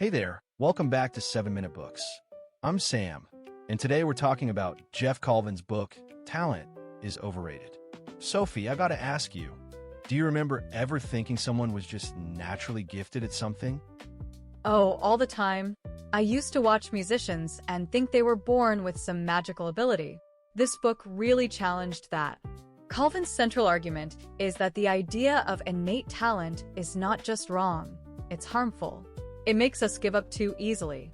Hey there, welcome back to 7 Minute Books. I'm Sam, and today we're talking about Geoff Colvin's book, Talent is Overrated. Sophie, I gotta ask you, do you remember ever thinking someone was just naturally gifted at something? Oh, all the time. I used to watch musicians and think they were born with some magical ability. This book really challenged that. Colvin's central argument is that the idea of innate talent is not just wrong, it's harmful. It makes us give up too easily.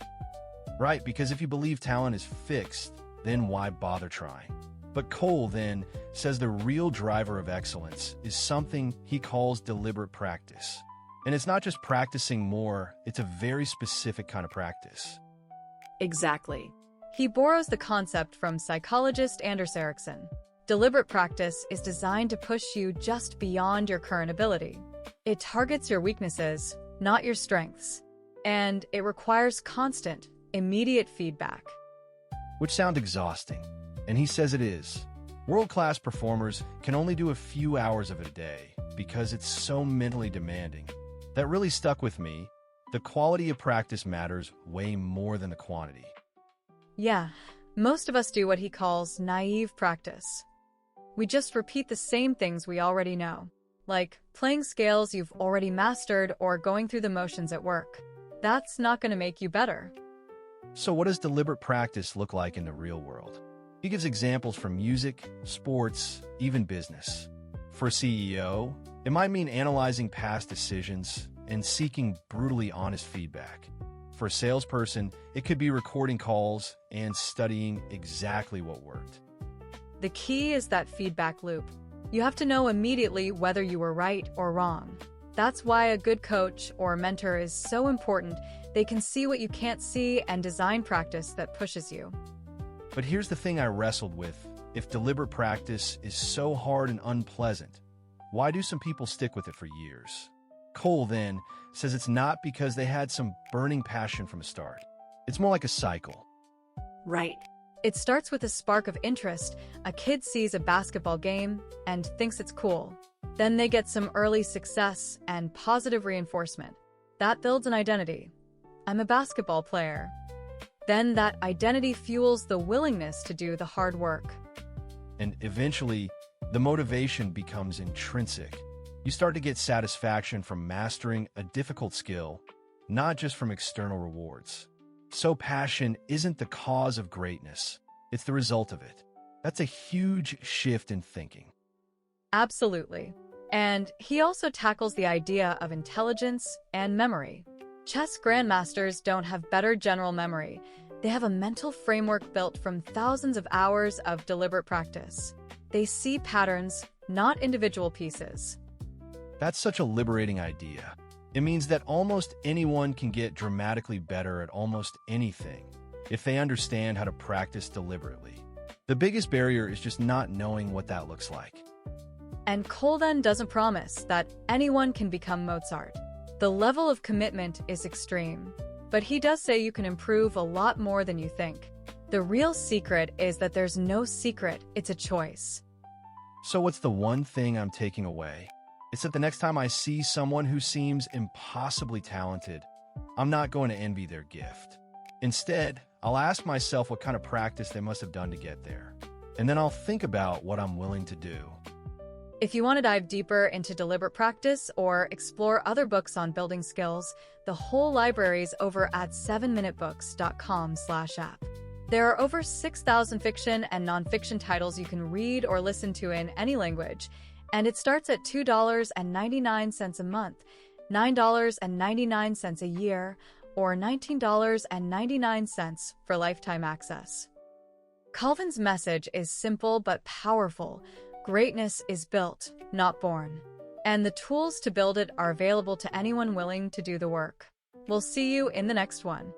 Right, because if you believe talent is fixed, then why bother trying? But Cole then says the real driver of excellence is something he calls deliberate practice. And it's not just practicing more, it's a very specific kind of practice. Exactly. He borrows the concept from psychologist Anders Ericsson. Deliberate practice is designed to push you just beyond your current ability. It targets your weaknesses, not your strengths. And it requires constant, immediate feedback. Which sounds exhausting, and he says it is. World-class performers can only do a few hours of it a day because it's so mentally demanding. That really stuck with me. The quality of practice matters way more than the quantity. Yeah, most of us do what he calls naive practice. We just repeat the same things we already know, like playing scales you've already mastered or going through the motions at work. That's not going to make you better. So what does deliberate practice look like in the real world? He gives examples from music, sports, even business. For a CEO, it might mean analyzing past decisions and seeking brutally honest feedback. For a salesperson, it could be recording calls and studying exactly what worked. The key is that feedback loop. You have to know immediately whether you were right or wrong. That's why a good coach or mentor is so important. They can see what you can't see and design practice that pushes you. But here's the thing I wrestled with. If deliberate practice is so hard and unpleasant, why do some people stick with it for years? Cole then says it's not because they had some burning passion from the start. It's more like a cycle. Right. It starts with a spark of interest. A kid sees a basketball game and thinks it's cool. Then they get some early success and positive reinforcement. That builds an identity. I'm a basketball player. Then that identity fuels the willingness to do the hard work. And eventually, the motivation becomes intrinsic. You start to get satisfaction from mastering a difficult skill, not just from external rewards. So passion isn't the cause of greatness, it's the result of it. That's a huge shift in thinking. Absolutely. And he also tackles the idea of intelligence and memory. Chess grandmasters don't have better general memory. They have a mental framework built from thousands of hours of deliberate practice. They see patterns, not individual pieces. That's such a liberating idea. It means that almost anyone can get dramatically better at almost anything if they understand how to practice deliberately. The biggest barrier is just not knowing what that looks like. And Cole then doesn't promise that anyone can become Mozart. The level of commitment is extreme, but he does say you can improve a lot more than you think. The real secret is that there's no secret, it's a choice. So what's the one thing I'm taking away? It's that the next time I see someone who seems impossibly talented, I'm not going to envy their gift. Instead, I'll ask myself what kind of practice they must have done to get there. And then I'll think about what I'm willing to do. If you want to dive deeper into deliberate practice or explore other books on building skills, the whole library is over at 7minutebooks.com/app. There are over 6,000 fiction and nonfiction titles you can read or listen to in any language, and it starts at $2.99 a month, $9.99 a year, or $19.99 for lifetime access. Colvin's message is simple but powerful. Greatness is built, not born. And the tools to build it are available to anyone willing to do the work. We'll see you in the next one.